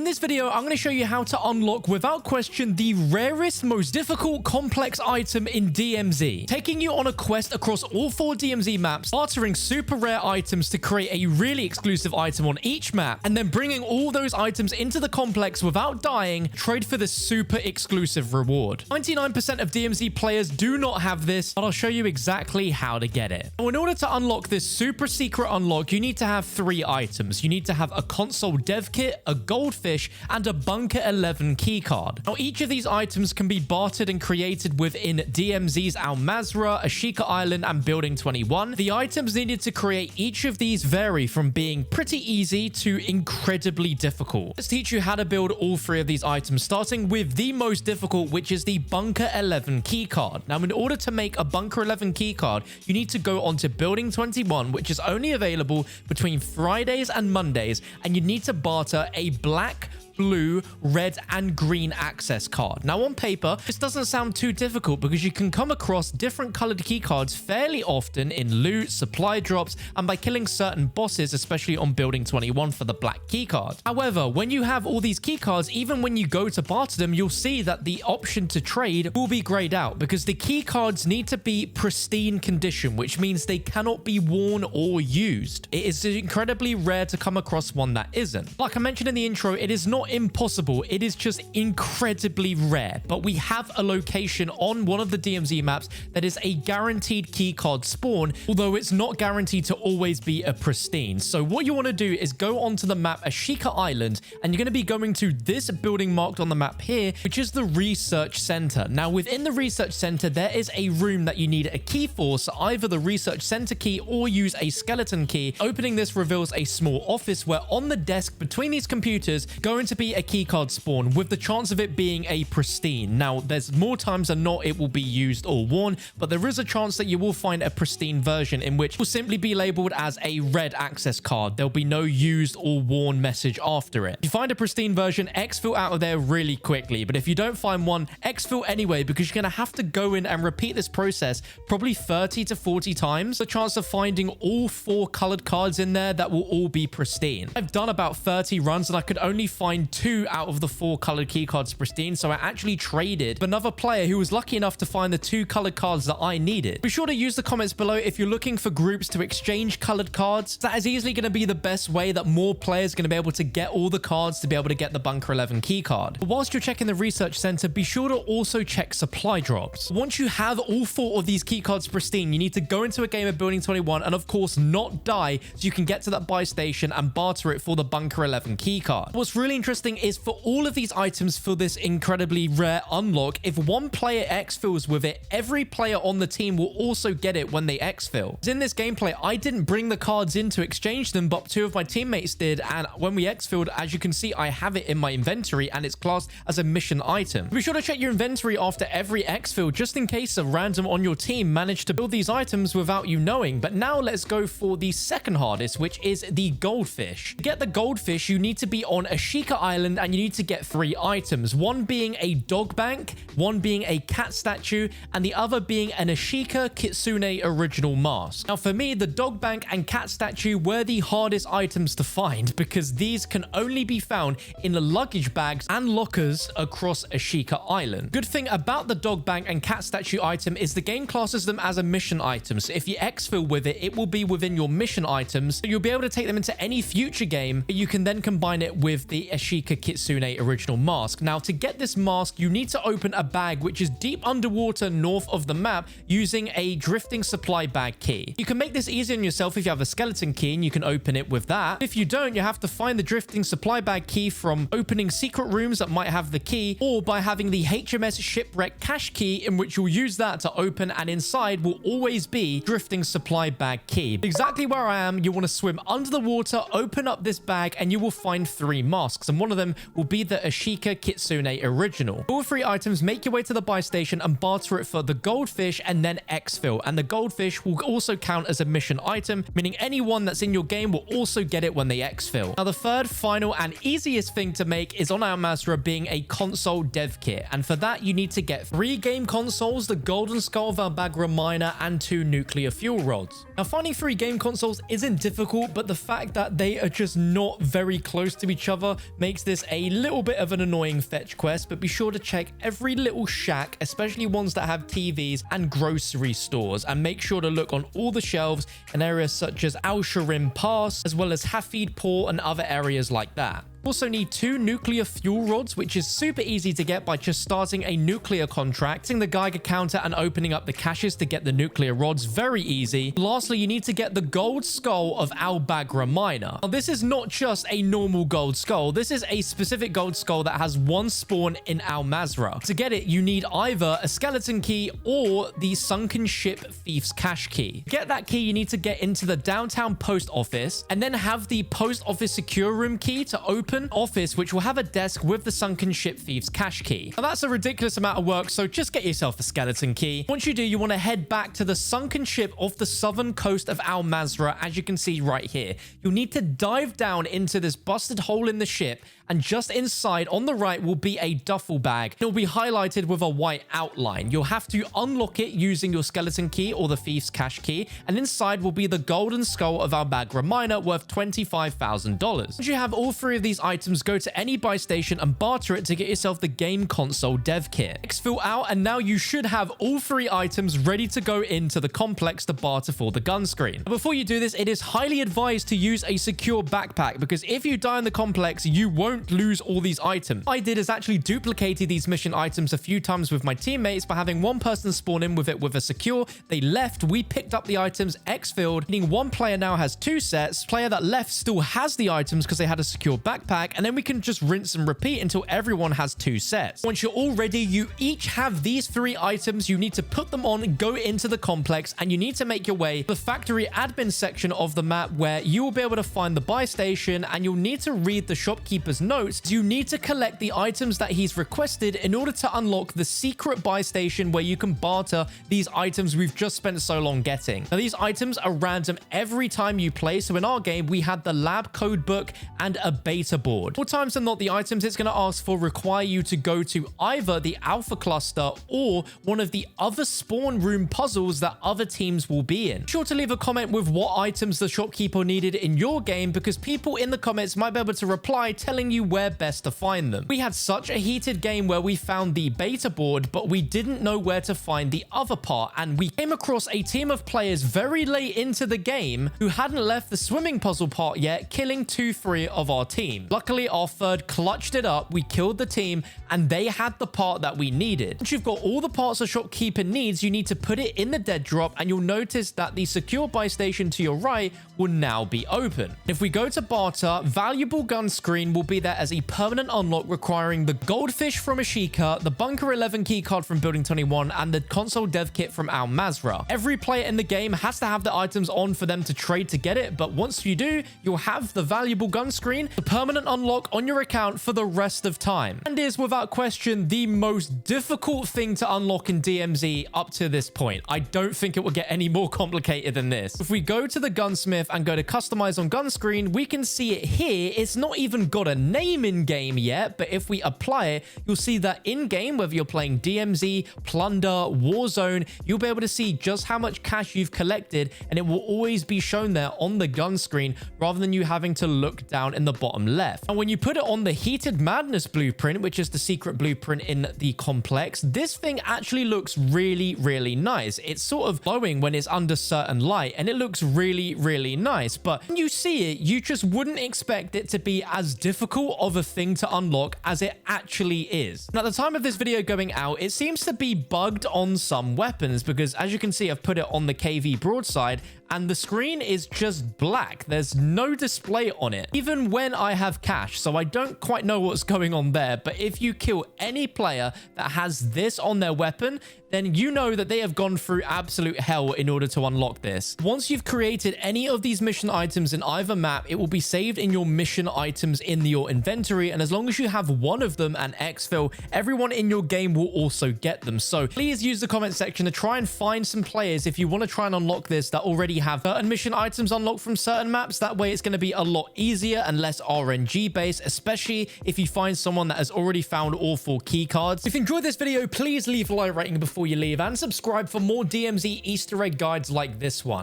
In this video, I'm going to show you how to unlock, without question, the rarest, most difficult, complex item in DMZ. Taking you on a quest across all 4 DMZ maps, bartering super rare items to create a really exclusive item on each map, and then bringing all those items into the complex without dying, trade for this super exclusive reward. 99% of DMZ players do not have this, but I'll show you exactly how to get it. Now, in order to unlock this super secret unlock, you need to have 3 items. You need to have a Console Devkit, a Goldfish, and a Bunker 11 keycard. Now, each of these items can be bartered and created within DMZ's Al Mazrah, Ashika Island, and Building 21. The items needed to create each of these vary from being pretty easy to incredibly difficult. Let's teach you how to build all 3 of these items, starting with the most difficult, which is the Bunker 11 keycard. Now, in order to make a Bunker 11 keycard, you need to go onto Building 21, which is only available between Fridays and Mondays, and you need to barter a black, blue, red, and green access card. Now, on paper, this doesn't sound too difficult because you can come across different colored keycards fairly often in loot, supply drops, and by killing certain bosses, especially on Building 21 for the black keycard. However, when you have all these keycards, even when you go to barter them, you'll see that the option to trade will be grayed out because the keycards need to be pristine condition, which means they cannot be worn or used. It is incredibly rare to come across one that isn't. Like I mentioned in the intro, it is not impossible, it is just incredibly rare. But we have a location on one of the DMZ maps that is a guaranteed keycard spawn, although it's not guaranteed to always be a pristine. So what you want to do is go onto the map Ashika Island, and you're going to be going to this building marked on the map here, which is the research center. Now, within the research center, there is a room that you need a key for, so either the research center key or use a skeleton key. Opening this reveals a small office where on the desk between these computers going to be a keycard spawn with the chance of it being a pristine. Now, there's more times than not it will be used or worn, but there is a chance that you will find a pristine version in which will simply be labeled as a red access card. There'll be no used or worn message after it. If you find a pristine version, exfil out of there really quickly, but if you don't find one, exfil anyway because you're going to have to go in and repeat this process probably 30 to 40 times. The chance of finding all 4 colored cards in there that will all be pristine. I've done about 30 runs and I could only find 2 out of the 4 colored keycards pristine, so I actually traded with another player who was lucky enough to find the 2 colored cards that I needed. Be sure to use the comments below if you're looking for groups to exchange colored cards. That is easily going to be the best way that more players are going to be able to get all the cards to be able to get the Bunker 11 keycard. But whilst you're checking the research center, be sure to also check supply drops. Once you have all 4 of these keycards pristine, you need to go into a game of Building 21 and of course not die so you can get to that buy station and barter it for the Bunker 11 keycard. What's really interesting is for all of these items for this incredibly rare unlock, if one player exfils with it, every player on the team will also get it when they exfil. In this gameplay, I didn't bring the cards in to exchange them, but 2 of my teammates did, and when we exfilled, as you can see, I have it in my inventory and it's classed as a mission item. Be sure to check your inventory after every exfil just in case a random on your team managed to build these items without you knowing. But now let's go for the second hardest, which is the Goldfish. To get the Goldfish, you need to be on Ashika Island and you need to get 3 items, one being a dog bank, one being a cat statue, and the other being an Ashika Kitsune original mask. Now, for me, the dog bank and cat statue were the hardest items to find because these can only be found in the luggage bags and lockers across Ashika Island. Good thing about the dog bank and cat statue item is the game classes them as a mission item, so if you exfil with it, it will be within your mission items, so you'll be able to take them into any future game, but you can then combine it with the Ashika Kitsune original mask. Now, to get this mask, you need to open a bag which is deep underwater north of the map using a drifting supply bag key. You can make this easy on yourself if you have a skeleton key and you can open it with that. If you don't, you have to find the drifting supply bag key from opening secret rooms that might have the key, or by having the HMS shipwreck cache key, in which you'll use that to open, and inside will always be drifting supply bag key. Exactly where I am, you want to swim under the water, open up this bag, and you will find 3 masks, and one of them will be the Ashika Kitsune original. All 3 items, make your way to the buy station and barter it for the Goldfish and then exfil, and the Goldfish will also count as a mission item, meaning anyone that's in your game will also get it when they exfil. Now, the third, final, and easiest thing to make is on Al Mazrah being a Console Devkit, and for that you need to get 3 game consoles, the Golden Skull Valbagra Miner, and 2 nuclear fuel rods. Now, finding 3 game consoles isn't difficult, but the fact that they are just not very close to each other makes this a little bit of an annoying fetch quest, but be sure to check every little shack, especially ones that have TVs and grocery stores, and make sure to look on all the shelves in areas such as Al Sharim Pass, as well as Hafid Port and other areas like that. Also need 2 nuclear fuel rods, which is super easy to get by just starting a nuclear contract, setting the Geiger counter and opening up the caches to get the nuclear rods. Very easy. Lastly, you need to get the gold skull of Al Bagra Miner. Now, this is not just a normal gold skull. This is a specific gold skull that has 1 spawn in Al Mazrah. To get it, you need either a skeleton key or the sunken ship thief's cache key. To get that key, you need to get into the downtown post office and then have the post office secure room key to open office, which will have a desk with the sunken ship thieves cache key. Now that's a ridiculous amount of work, so just get yourself a skeleton key. Once you do, you want to head back to the sunken ship off the southern coast of Al Mazrah, as you can see right here. You'll need to dive down into this busted hole in the ship, and just inside on the right will be a duffel bag. It'll be highlighted with a white outline. You'll have to unlock it using your skeleton key or the thief's cache key, and inside will be the golden skull of Al Bagra Miner worth $25,000. Once you have all 3 of these items, go to any buy station and barter it to get yourself the game console dev kit. Exfil out, and now you should have all 3 items ready to go into the complex to barter for the gun screen. Before you do this, it is highly advised to use a secure backpack, because if you die in the complex, you won't lose all these items. What I did is actually duplicated these mission items a few times with my teammates by having one person spawn in with it with a secure. They left, we picked up the items, exfilled, meaning one player now has 2 sets. Player that left still has the items because they had a secure backpack, and then we can just rinse and repeat until everyone has 2 sets. Once you're all ready, you each have these 3 items. You need to put them on, go into the complex, and you need to make your way to the factory admin section of the map, where you will be able to find the buy station, and you'll need to read the shopkeeper's notes. You need to collect the items that he's requested in order to unlock the secret buy station where you can barter these items we've just spent so long getting. Now, these items are random every time you play. So in our game, we had the lab code book and a beta board. More times than not, the items it's going to ask for require you to go to either the alpha cluster or one of the other spawn room puzzles that other teams will be in. Be sure to leave a comment with what items the shopkeeper needed in your game, because people in the comments might be able to reply telling you where best to find them. We had such a heated game where we found the beta board, but we didn't know where to find the other part, and we came across a team of players very late into the game who hadn't left the swimming puzzle part yet, killing 2-3 of our team. Luckily, our third clutched it up, we killed the team, and they had the part that we needed. Once you've got all the parts a shopkeeper needs, you need to put it in the dead drop, and you'll notice that the secure buy station to your right will now be open. If we go to barter, Valuable Gunscreen will be there as a permanent unlock, requiring the Goldfish from Ashika, the Bunker 11 keycard from Building 21, and the Console Devkit from Al Mazrah. Every player in the game has to have the items on for them to trade to get it, but once you do, you'll have the Valuable Gunscreen, the permanent unlock on your account for the rest of time, and is without question the most difficult thing to unlock in DMZ up to this point. I don't think it will get any more complicated than this. If we go to the gunsmith and go to customize on gun screen, we can see it here. It's not even got a name in game yet, but if we apply it, you'll see that in game, whether you're playing DMZ, Plunder, Warzone, you'll be able to see just how much cash you've collected, and it will always be shown there on the gun screen rather than you having to look down in the bottom left. And when you put it on the Heated Madness blueprint, which is the secret blueprint in the complex, this thing actually looks really, really nice. It's sort of glowing when it's under certain light, and it looks really, really nice. But when you see it, you just wouldn't expect it to be as difficult of a thing to unlock as it actually is. And at the time of this video going out, it seems to be bugged on some weapons, because as you can see, I've put it on the KV broadside, and the screen is just black. There's no display on it, even when I have cash. So I don't quite know what's going on there. But if you kill any player that has this on their weapon, then you know that they have gone through absolute hell in order to unlock this. Once you've created any of these mission items in either map, it will be saved in your mission items in your inventory. And as long as you have one of them and exfil, everyone in your game will also get them. So please use the comment section to try and find some players if you want to try and unlock this that already have certain mission items unlocked from certain maps. That way it's going to be a lot easier and less RNG based, especially if you find someone that has already found all 4 key cards. If you enjoyed this video, please leave a like rating before you leave, and subscribe for more DMZ Easter egg guides like this one.